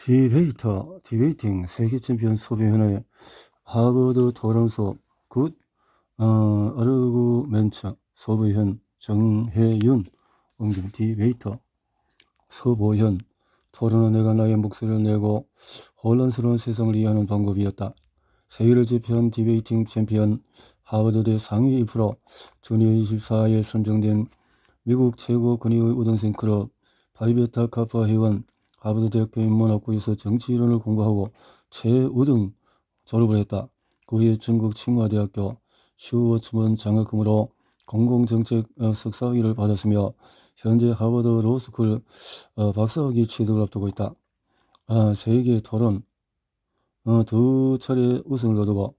디베이팅 세계 챔피언 소비현의 하버드 토론 수업 굿 아르구멘트 소비현 정혜윤 옮김 디베이터 서보현 토론은 내가 나의 목소리를 내고 혼란스러운 세상을 이해하는 방법이었다. 세계를 제패한 디베이팅 챔피언 하버드대 상위 1% 2024에 선정된 미국 최고 근위의 우등생 클럽 바이베타 카파 회원 하버드대학교 인문학부에서 정치이론을 공부하고 최우등 졸업을 했다. 그 후에 전국清華대학교 슈워츠먼 장학금으로 공공정책 석사학위를 받았으며 현재 하버드 로스쿨 박사학위 취득을 앞두고 있다. 세계 토론 두 차례 우승을 거두고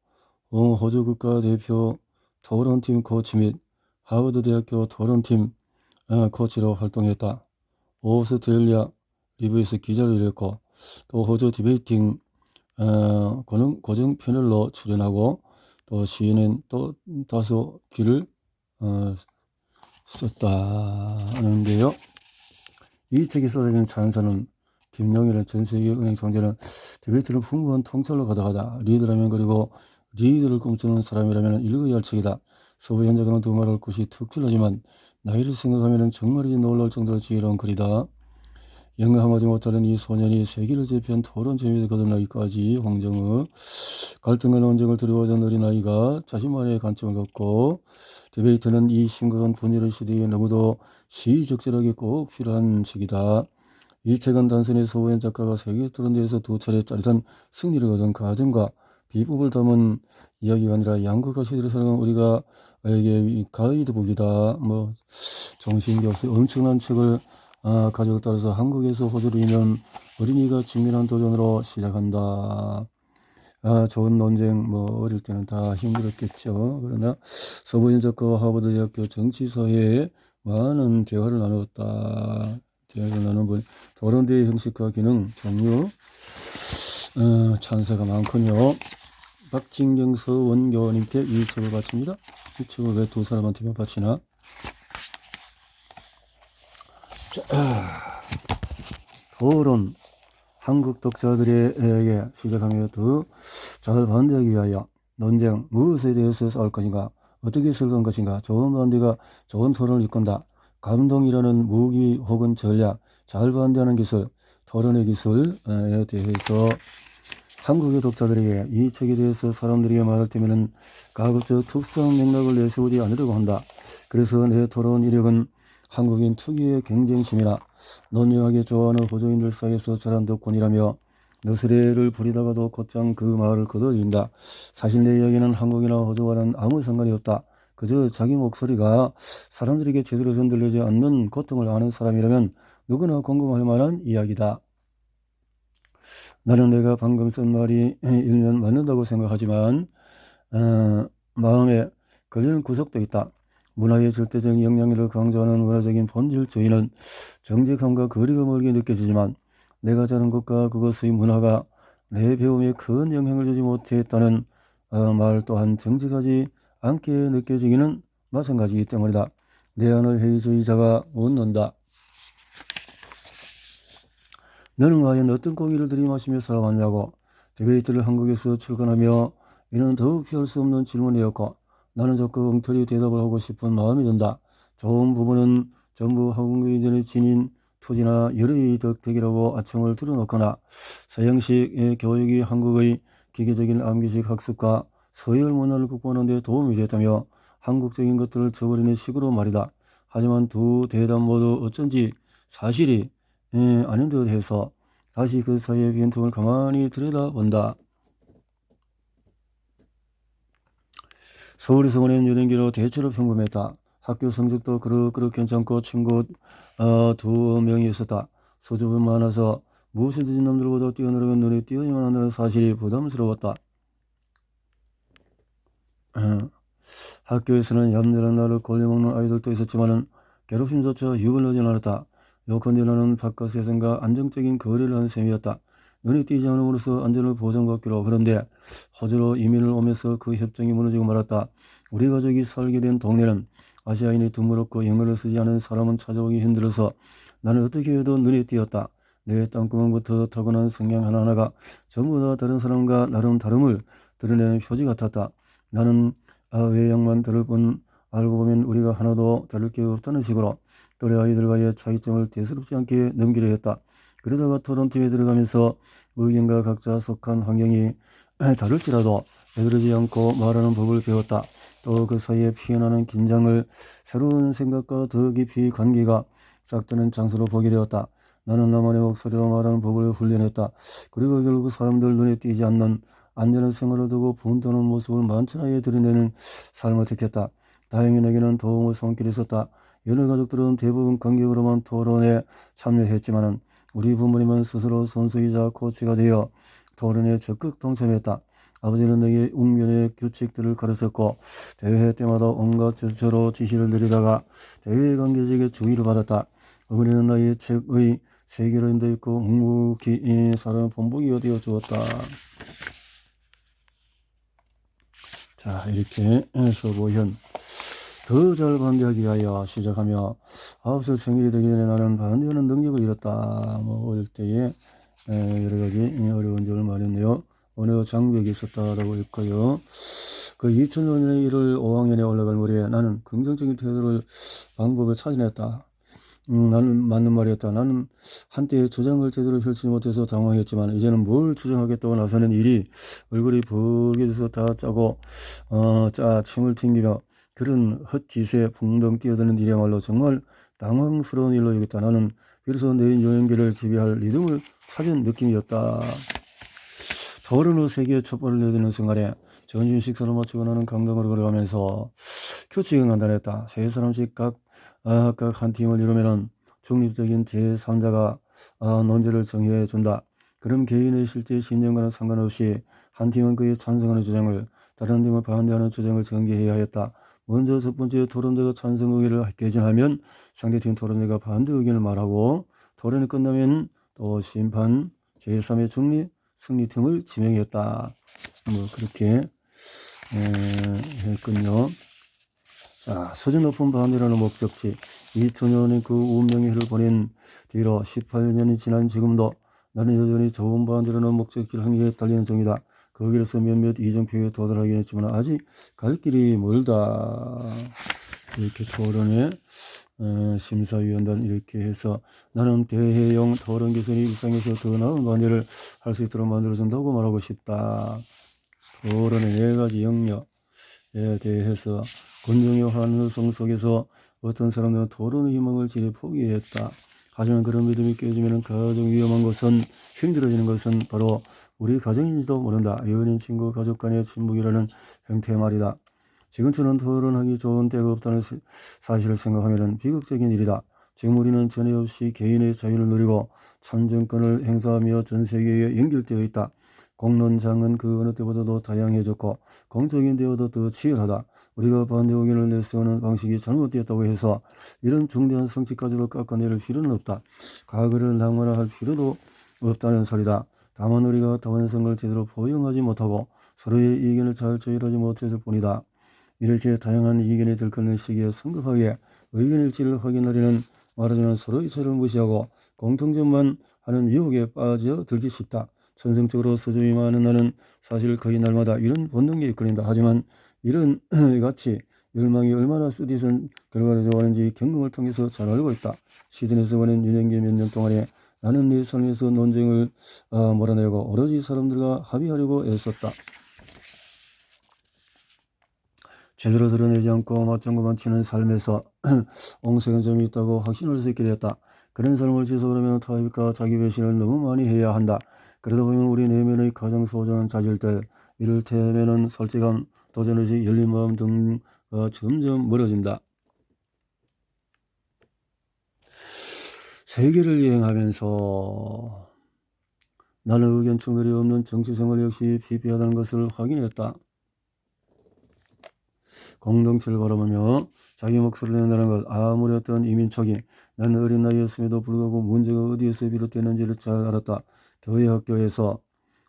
호주 국가대표 토론팀 코치 및 하버드 대학교 토론팀 코치로 활동했다. 오스트레일리아 리뷰에서 기자를 일했고 또 호주 디베이팅 고정 패널로 출연하고 또 CNN 또 다소 길을 썼다는데요. 이 책에 쏟아진 찬사는 김영일은 전세계 은행 총재는 디베이트를 풍부한 통찰로 가다가다 리더라면 그리고 리더를 꿈꾸는 사람이라면 읽어야 할 책이다. 서부 현장은 두말할 것이 특출나지만 나이를 생각하면 정말이지 놀랄 정도로 지혜로운 글이다. 영감하지 못하는 이 소년이 세계를 제패한 토론 재미를 거듭나기까지 황정의 갈등과 논쟁을 두려워하던 어린아이가 자신만의 관점을 갖고 디베이트는 이 심각한 분열의 시대에 너무도 시적절하게 꼭 필요한 책이다. 이 책은 단순히 서보현 작가가 세계 토론대회에서 두 차례 짜릿한 승리를 거둔 과정과 비법을 담은 이야기가 아니라 양극화 시대를 살아가는 우리가에게 가이드북이다. 정신이 없어요. 엄청난 책을 가족을 따라서 한국에서 호주로 인한 어린이가 직면한 도전으로 시작한다. 좋은 논쟁 어릴 때는 다 힘들었겠죠. 그러나 서보현 작가와 하버드 대학교 정치사회에 많은 대화를 나누었다. 대화를 나누는 토론대회 형식과 기능, 종류, 찬사가 많군요. 박진경 서원교님께 이 책을 바칩니다. 이 책을 왜 두 사람한테만 바치나? 토론 한국 독자들에게 시작하며 더 잘 반대하기 위하여 논쟁 무엇에 대해서 싸울 것인가, 어떻게 설계한 것인가, 좋은 반대가 좋은 토론을 이끈다. 감동이라는 무기 혹은 전략, 잘 반대하는 기술, 토론의 기술에 대해서 한국의 독자들에게 이 책에 대해서 사람들에게 말할 때면은 가급적 특수한 맥락을 내세우지 않으려고 한다. 그래서 내 토론 이력은 한국인 특유의 경쟁심이나 논리하게 좋아하는 호주인들 사이에서 자란 덕분이라며 너스레를 부리다가도 곧장 그 말을 거둬들인다. 사실 내 이야기는 한국이나 호주와는 아무 상관이 없다. 그저 자기 목소리가 사람들에게 제대로 전달되지 않는 고통을 아는 사람이라면 누구나 공감할 만한 이야기다. 나는 내가 방금 쓴 말이 일면 맞는다고 생각하지만 마음에 걸리는 구석도 있다. 문화의 절대적인 영향력을 강조하는 문화적인 본질주의는 정직함과 거리가 멀게 느껴지지만 내가 자란 것과 그것의 문화가 내 배움에 큰 영향을 주지 못했다는 말 또한 정직하지 않게 느껴지기는 마찬가지이기 때문이다. 내 안의 회의주의자가 묻는다. 너는 과연 어떤 공의를 들이마시며 살아왔냐고. 디베이트를 한국에서 출간하며 이는 더욱 피할 수 없는 질문이었고 나는 적극 엉터리 대답을 하고 싶은 마음이 든다. 좋은 부분은 전부 한국인들의 지닌 토지나 열의 덕택이라고 아청을 들어놓거나 서양식 교육이 한국의 기계적인 암기식 학습과 서열 문화를 극복하는 데 도움이 됐다며 한국적인 것들을 저버리는 식으로 말이다. 하지만 두 대답 모두 어쩐지 사실이 아닌 듯 해서 다시 그 사이의 빈틈을 가만히 들여다본다. 서울에서 보낸 유년기로 대체로 평범했다. 학교 성적도 그럭그럭 괜찮고 친구 2명이 있었다. 소집은 많아서 무엇이든지 남들보다 뛰어나면 눈에 띄어야만 한다는 사실이 부담스러웠다. 학교에서는 얌전한 나를 골려먹는 아이들도 있었지만 괴롭힘조차 유발하진 않았다. 요컨대 나는 바깥 세상과 안정적인 거리를 하는 셈이었다. 눈에 띄지 않음으로써 안전을 보장받기로. 그런데 호주로 이민을 오면서 그 협정이 무너지고 말았다. 우리 가족이 살게 된 동네는 아시아인이 드물었고 영어를 쓰지 않은 사람은 찾아오기 힘들어서 나는 어떻게 해도 눈에 띄었다. 내 땅구멍부터 타고난 성향 하나하나가 전부 다 다른 사람과 나름 다름을 드러내는 표지 같았다. 나는 외양만 다를 뿐 알고 보면 우리가 하나도 다를 게 없다는 식으로 또래 아이들과의 차이점을 대수롭지 않게 넘기려 했다. 그러다가 토론팀에 들어가면서 의견과 각자 속한 환경이 다를지라도 에그러지 않고 말하는 법을 배웠다. 또 그 사이에 피어나는 긴장을 새로운 생각과 더 깊이 관계가 싹트는 장소로 보게 되었다. 나는 나만의 목소리로 말하는 법을 훈련했다. 그리고 결국 사람들 눈에 띄지 않는 안전한 생활을 두고 분도는 모습을 만천하에 드러내는 삶을 택했다. 다행히 내게는 도움의 손길이 있었다. 여느 가족들은 대부분 간격으로만 토론에 참여했지만 우리 부모님은 스스로 선수이자 코치가 되어 토론에 적극 동참했다. 아버지는 내게 웅변의 규칙들을 가르쳤고 대회 때마다 온갖 제스처로 지시를 내리다가 대회 관계자에게 주의를 받았다. 어머니는 나의 책의 세계로 인도했고 묵묵히 사람 본보기가 되어 주었다. 자, 이렇게 서보현 더 잘 반대하기 위하여 시작하며 9살 생일이 되기 전에 나는 반대하는 능력을 잃었다. 어릴 때에 여러가지 어려운 점을 말했네요. 어느 장벽이 있었다라고 했고요. 그 2005년에 1월 5학년에 올라갈 무렵에 나는 긍정적인 태도를 방법을 찾아냈다. 나는 맞는 말이었다. 나는 한때 주장을 제대로 펼치지 못해서 당황했지만 이제는 뭘 주장하겠다고 나서는 일이 얼굴이 붉게져서 다 짜고 침을 튕기며 그런 헛짓에 붕덩 뛰어드는 일이야말로 정말 당황스러운 일로 여겼다. 나는 비로소 내 여행기를 지배할 리듬을 찾은 느낌이었다. 토론의 세계에 첫 발을 내딛는 순간에 전신 식사를 마치고 나는 강당으로 걸어가면서 규칙은 간단했다. 세 사람씩 각 한 팀을 이루면은 중립적인 제3자가 논제를 정해 준다. 그럼 개인의 실제 신념과는 상관없이 한 팀은 그에 찬성하는 주장을, 다른 팀은 반대하는 주장을 전개해야 했다. 먼저 첫 번째 토론자가 찬성 의견을 개진하면 상대팀 토론자가 반대 의견을 말하고 토론이 끝나면 또 심판 제3의 중립 승리팀을 지명했다. 그렇게 했군요. 자, 수준 높은 반대라는 목적지. 2000년의 그 운명의 해를 보낸 뒤로 18년이 지난 지금도 나는 여전히 좋은 반대라는 목적지를 향해 달리는 중이다. 거기에서 몇몇 이정표에 도달하긴 했지만 아직 갈 길이 멀다. 이렇게 토론회 심사위원단 이렇게 해서 나는 대회용 토론 개선이 일상에서 더 나은 반대를 할 수 있도록 만들어준다고 말하고 싶다. 토론의 4가지 영역에 대해서 군중의 환호성 속에서 어떤 사람들은 토론의 희망을 지레 포기했다. 하지만 그런 믿음이 깨지면 가장 위험한 것은 힘들어지는 것은 바로 우리 가정인지도 모른다. 연인, 친구, 가족 간의 친목이라는 형태의 말이다. 지금처럼 토론하기 좋은 때가 없다는 사실을 생각하면 비극적인 일이다. 지금 우리는 전에 없이 개인의 자유를 누리고 참정권을 행사하며 전 세계에 연결되어 있다. 공론장은 그 어느 때보다도 다양해졌고 공적인 대화도 더 치열하다. 우리가 반대 의견을 내세우는 방식이 잘못되었다고 해서 이런 중대한 성취까지도 깎아내릴 필요는 없다. 과거를 낭만화할 필요도 없다는 소리다. 다만 우리가 다원성을 제대로 포용하지 못하고 서로의 의견을 잘 조율하지 못했을 뿐이다. 이렇게 다양한 의견이 들끓는 시기에 성급하게 의견일치를 확인하려는 말하자면 서로의 차를 무시하고 공통점만 하는 유혹에 빠져들기 쉽다. 천성적으로 서주이 많은 나는 사실 거의 날마다 이런 본능에 이끌린다. 하지만 이런 같이 열망이 얼마나 쓰디쓴 결과를 좋아하는지 경험을 통해서 잘 알고 있다. 시드니에서 보낸 유년기 몇 년 동안에 나는 내 삶에서 논쟁을 몰아내고 오로지 사람들과 합의하려고 애썼다. 제대로 드러내지 않고 맞장구만 치는 삶에서 옹색한 점이 있다고 확신할 수 있게 되었다. 그런 삶을 지속하려면 타협과 자기 배신을 너무 많이 해야 한다. 그러다 보면 우리 내면의 가장 소중한 자질들, 이를테면은 솔직함, 도전의식, 열린 마음 등과 점점 멀어진다. 세계를 여행하면서 나는 의견 충돌이 없는 정치생활 역시 피폐하다는 것을 확인했다. 공동체를 바라보며 자기 목소리를 낸다는 것, 아무리 어떤 이민족이 나는 어린 나이였음에도 불구하고 문제가 어디에서 비롯되는지를 잘 알았다. 교회 학교에서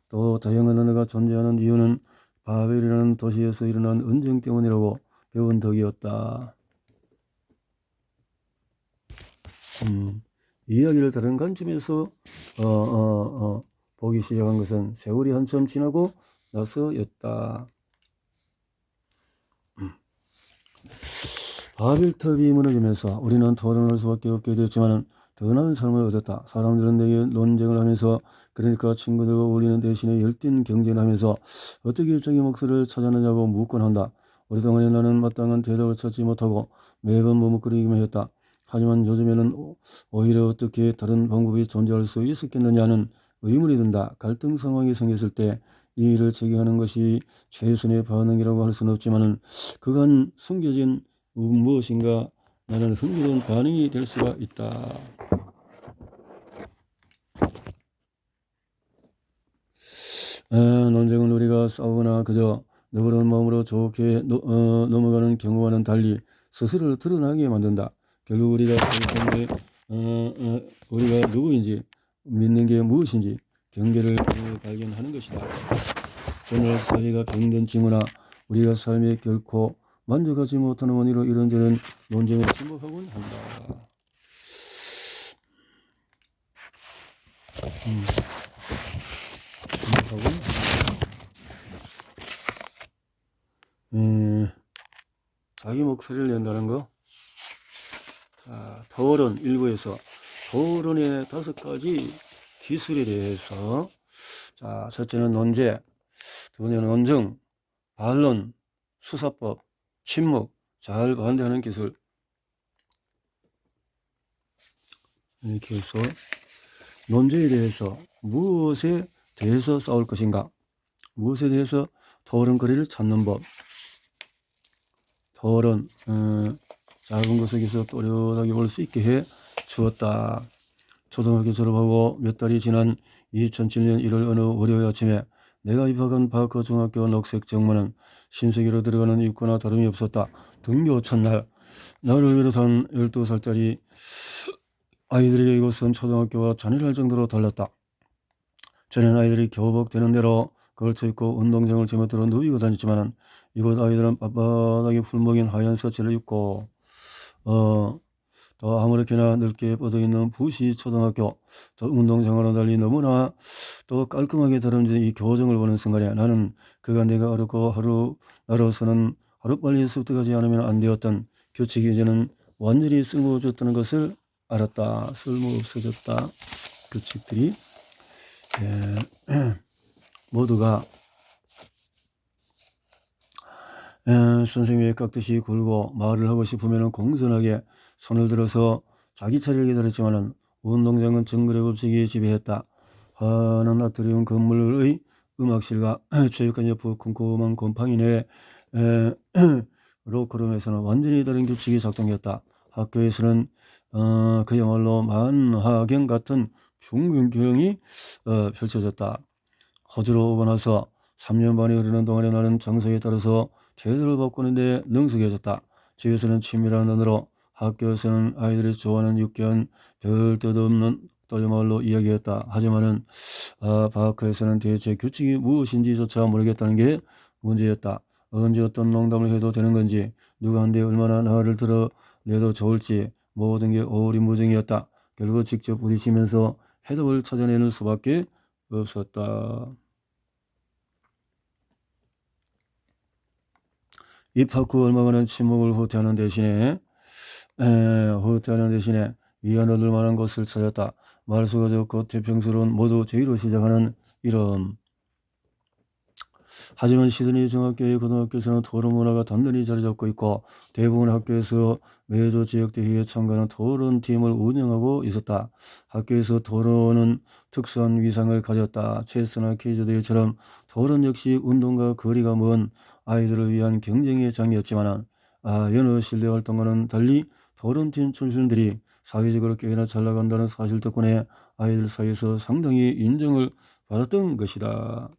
또 다양한 언어가 존재하는 이유는 바벨이라는 도시에서 일어난 언쟁 때문이라고 배운 덕이었다. 이야기를 다른 관점에서 보기 시작한 것은 세월이 한참 지나고 나서였다. 바벨탑이 무너지면서 우리는 토론할 수밖에 없게 되었지만 더 나은 삶을 얻었다. 사람들은 내게 논쟁을 하면서, 그러니까 친구들과 어울리는 대신에 열띤 경쟁을 하면서 어떻게 자기 몫을 찾았느냐고 묻곤 한다. 오랫동안에 나는 마땅한 대답을 찾지 못하고 매번 머뭇거리기만 했다. 하지만 요즘에는 오히려 어떻게 다른 방법이 존재할 수 있었겠느냐는 의문이 든다. 갈등 상황이 생겼을 때 이 일을 제기하는 것이 최선의 반응이라고 할 수는 없지만 그간 숨겨진 무엇인가 나는 흥미로운 반응이 될 수가 있다. 논쟁은 우리가 싸우거나 그저 너그러운 마음으로 좋게 넘어가는 경우와는 달리 스스로를 드러나게 만든다. 결국 우리가 세상에 우리가 누구인지, 믿는 게 무엇인지 경계를 발견하는 것이다. 오늘 사회가 병든 징후나 우리가 삶에 결코 만족하지 못하는 원인으로 이런저런 논쟁을 침묵하곤 한다. 침묵하곤 자기 목소리를 낸다는 거. 자, 토론 일부에서 토론의 5가지 기술에 대해서, 자, 첫째는 논제, 두 번째는 논증, 반론, 수사법, 침묵, 잘 반대하는 기술. 이렇게 해서 논제에 대해서 무엇에 대해서 싸울 것인가, 무엇에 대해서 토론거리를 찾는 법. 토론, 작은 것에서 또렷하게 볼 수 있게 해 주었다. 초등학교 졸업하고 몇 달이 지난 2007년 1월 어느 월요일 아침에 내가 입학한 바커 중학교 녹색 정문은 신세계로 들어가는 입구나 다름이 없었다. 등교 첫날, 나를 비롯한 12살짜리 아이들에게 이곳은 초등학교와 잔인할 정도로 달랐다. 전에는 아이들이 교복 되는 대로 걸쳐 입고 운동장을 제멋대로 누비고 다녔지만 이곳 아이들은 빳빳하게 풀먹인 하얀 셔츠를 입고 또 아무렇게나 넓게 뻗어있는 부시 초등학교 운동장으로 달리 너무나 또 깔끔하게 다듬진 이 교정을 보는 순간에 나는 그가 내가 어렵고 나로서는 하루빨리 습득하지 않으면 안 되었던 규칙이 이제는 완전히 쓸모없어졌다는 것을 알았다. 쓸모없어졌다. 규칙들이 모두가 선생님이 깍듯이 굴고 말을 하고 싶으면 공손하게 손을 들어서 자기 차례를 기다렸지만 운동장은 정글의 법칙이 지배했다. 환한 아트리움 건물의 음악실과 체육관 옆 쿰쿰한 곰팡이 내 로커룸에서는 완전히 다른 규칙이 작동했다. 학교에서는 그야말로 만화경 같은 풍경이 펼쳐졌다. 호주로 오고 나서 3년 반이 흐르는 동안에 나는 정서에 따라서 태도를 바꾸는데 능숙해졌다. 집에서는 치밀한 언어로, 학교에서는 아이들이 좋아하는 유쾌한 별 뜻 없는 또래말로 이야기했다. 하지만은 바학교에서는 대체 규칙이 무엇인지조차 모르겠다는 게 문제였다. 언제 어떤 농담을 해도 되는 건지, 누구한테 얼마나 나를 드러내도 좋을지 모든 게 오리무중이었다. 결국 직접 부딪히면서 해답을 찾아내는 수밖에 없었다. 입학 후 얼마간은 침묵을 후퇴하는 대신에 위안 얻을 만한 것을 찾았다. 말수가 적고 태평스러운 모두 제의로 시작하는 이름. 하지만 시드니 중학교의 고등학교에서는 토론 문화가 단단히 자리 잡고 있고 대부분 학교에서 매주 지역대회에 참가하는 토론팀을 운영하고 있었다. 학교에서 토론은 특수한 위상을 가졌다. 체스나 퀴즈 대회처럼 토론 역시 운동과 거리가 먼 아이들을 위한 경쟁의 장이었지만 여느 실내 활동과는 달리 토론팀 출신들이 사회적으로 꽤나 잘 나간다는 사실 덕분에 아이들 사이에서 상당히 인정을 받았던 것이다.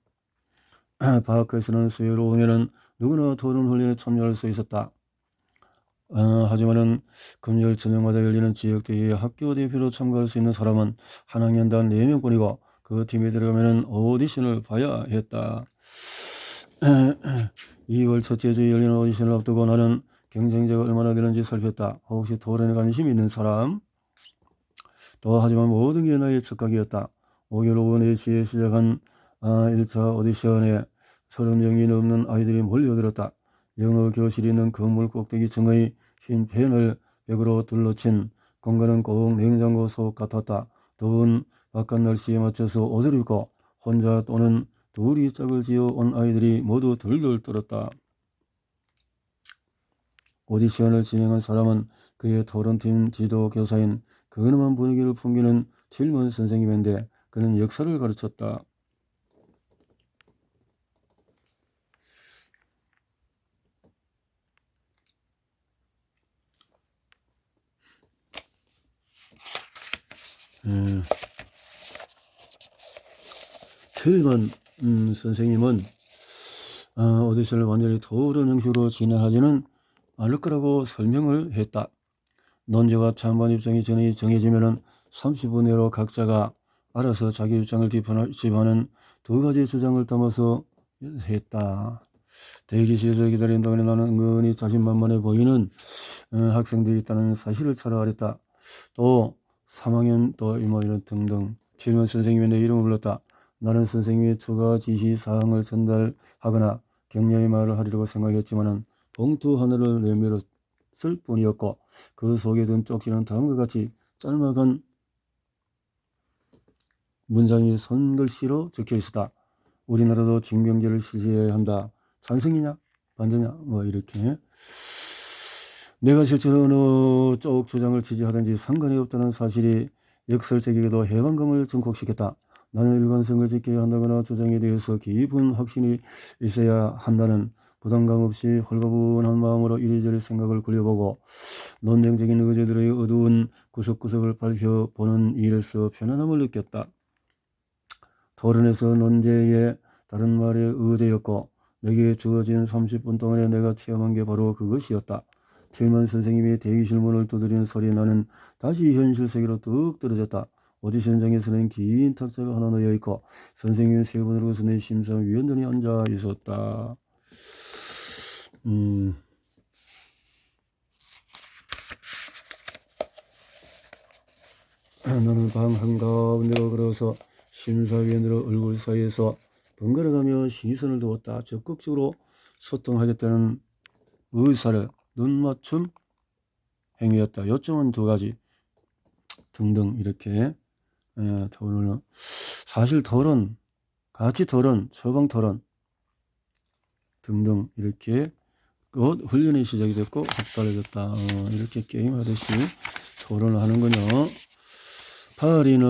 바학교에서는 수요일 오후에는 누구나 토론 훈련에 참여할 수 있었다. 하지만은 금요일 저녁마다 열리는 지역대회에 학교 대표로 참가할 수 있는 사람은 한 학년당 4명뿐이고 그 팀에 들어가면은 오디션을 봐야 했다. 2월 첫째 주에 열리는 오디션을 앞두고 나는 경쟁자가 얼마나 되는지 살폈다. 혹시 토론에 관심 있는 사람? 또 하지만 모든 게 나의 착각이었다. 5개월 오후 4시에 시작한 1차 오디션에 30명이 넘는 아이들이 몰려들었다. 영어 교실이 있는 건물 꼭대기 층의 흰 펜을 벽으로 둘러친 공간은 꼭 냉장고 속 같았다. 더운 바깥 날씨에 맞춰서 옷을 입고 혼자 또는 둘이 짝을 지어 온 아이들이 모두 들들 떨었다. 오디션을 진행한 사람은 그의 토론팀 지도 교사인 근엄한 분위기를 풍기는 틸먼 선생님인데 그는 역사를 가르쳤다. 틸먼 선생님은 오디션을 완전히 토론 형식으로 진행하지는 않을 거라고 설명을 했다. 논제와 찬반 입장이 정해지면 30분 내로 각자가 알아서 자기 입장을 뒷받침하는 두 가지 주장을 담아서 했다. 대기실에서 기다린 동안에 나는 은근히 자신만만해 보이는 학생들이 있다는 사실을 알았다. 또 3학년 또 이런 등등 질문 선생님의 내 이름을 불렀다. 나는 선생님의 추가 지시 사항을 전달하거나 격려의 말을 하리라고 생각했지만 봉투 하나를 내밀었을 뿐이었고 그 속에 든 쪽지는 다음과 같이 짤막한 문장이 손글씨로 적혀 있었다. 우리나라도 징병제를 실시해야 한다. 찬성이냐 반대냐 뭐 이렇게. 내가 실제로 어느 쪽 주장을 지지하든지 상관이 없다는 사실이 역설적이게도 해방감을 증폭시켰다. 나는 일관성을 지켜야 한다거나 주장에 대해서 깊은 확신이 있어야 한다는 부담감 없이 홀가분한 마음으로 이리저리 생각을 굴려보고 논쟁적인 의제들의 어두운 구석구석을 밝혀보는 일에서 편안함을 느꼈다. 토론에서 논제의 다른 말의 의제였고 내게 주어진 30분 동안에 내가 체험한 게 바로 그것이었다. 틸먼 선생님이 대기실 문을 두드리는 소리에 나는 다시 현실 세계로 뚝 떨어졌다. 오디션장에서는 긴 탁자가 하나 놓여 있고 선생님 세 분으로 서는 심사위원들이 앉아 있었다. 나는 방 한가운데로 걸어서 심사위원들의 얼굴 사이에서 번갈아가며 시선을 두었다. 적극적으로 소통하겠다는 의사를 눈맞춤 행위였다. 요점은 두 가지 등등 이렇게 토론을 사실 토론, 가치 토론, 처방 토론 등등 이렇게 곧 훈련이 시작이 됐고 확달해졌다. 이렇게 게임하듯이 토론을 하는군요. 파리는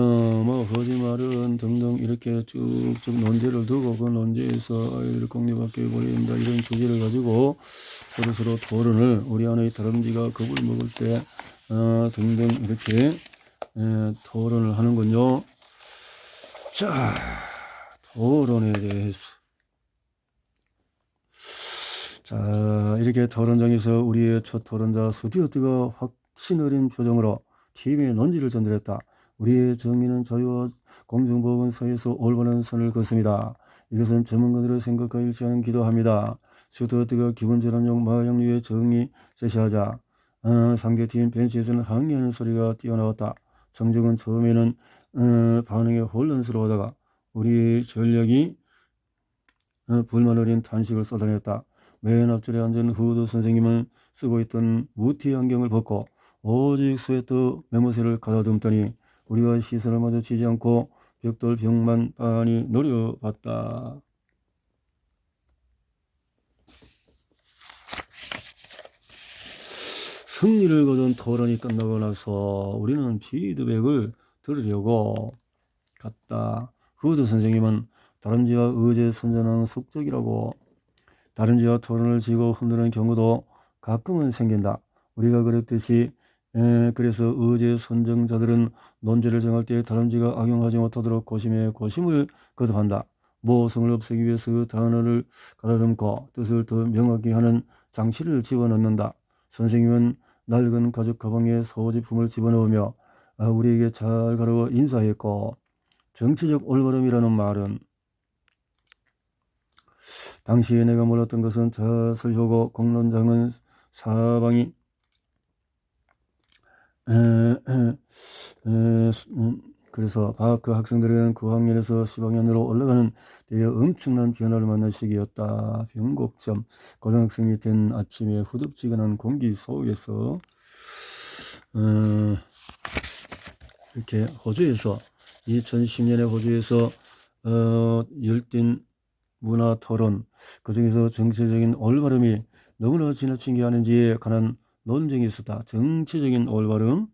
뭐 거짓말은 등등 이렇게 쭉쭉 논제를 두고 그 논제에서 아이들을 공유받게 보인다 이런 주제를 가지고 서로 토론을 우리 안의 다람쥐가 겁을 먹을 때 등등 이렇게 토론을 하는군요. 자, 토론에 대해서 자 이렇게 토론장에서 우리의 첫 토론자 스튜어트가 확신 어린 표정으로 팀의 논지를 전달했다. 우리의 정의는 자유와 공정법원 사이에서 올바른 선을 긋습니다. 이것은 전문가들의 생각과 일치하는 기도합니다. 스튜어트가 기본 재난용 마약류의 정의 제시하자 상대팀 벤치에서는 항의하는 소리가 뛰어나왔다. 정적은 처음에는 반응에 혼란스러워하다가 우리 전력이 불만 어린 탄식을 쏟아냈다. 맨 앞줄에 앉은 후드 선생님은 쓰고 있던 무티 안경을 벗고 오직 스웨터 메모새를 가다듬더니 우리와 시선을 마주치지 않고 벽돌 벽만 빤히 노려봤다. 승리를 거둔 토론이 끝나고 나서 우리는 피드백을 들으려고 갔다. 후드 선생님은 다람쥐와 의제 선전하는 숙적이라고 다람쥐와 토론을 지고 흔드는 경우도 가끔은 생긴다. 우리가 그랬듯이 그래서 의제 선정자들은 논제를 정할 때 다람쥐가 악용하지 못하도록 고심을 거듭한다. 모성을 없애기 위해서 그 단어를 가다듬고 뜻을 더 명확히 하는 장치를 집어넣는다. 선생님은 낡은 가죽 가방에 소지품을 집어넣으며 우리에게 잘 가라고 인사했고 정치적 올바름이라는 말은 당시에 내가 몰랐던 것은 잣을 효고 공론장은 사방이 그래서 그 학생들은 그 학년에서 10학년으로 올라가는 데에 엄청난 변화를 만날 시기였다. 변곡점. 고등학생이 된 아침에 후덥지근한 공기 속에서 이렇게 호주에서 2010년에 호주에서 열띤 문화 토론, 그중에서 정치적인 올바름이 너무나 지나친 게 아닌지에 관한 논쟁이 있었다. 정치적인 올바름,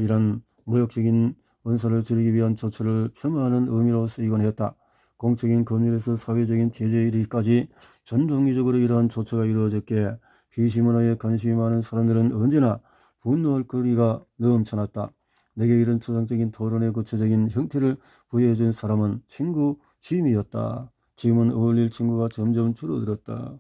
이런 모욕적인 원소를 줄이기 위한 조처를 폄하하는 의미로 쓰이곤 했다. 공적인 법률에서 사회적인 제재에 이르기까지 전 종류적으로 이러한 조처가 이루어졌기에 비시문화에 관심이 많은 사람들은 언제나 분노할 거리가 넘쳐났다. 내게 이런 추상적인 토론의 구체적인 형태를 부여해준 사람은 친구 짐이었다. 짐은 어울릴 친구가 점점 줄어들었다.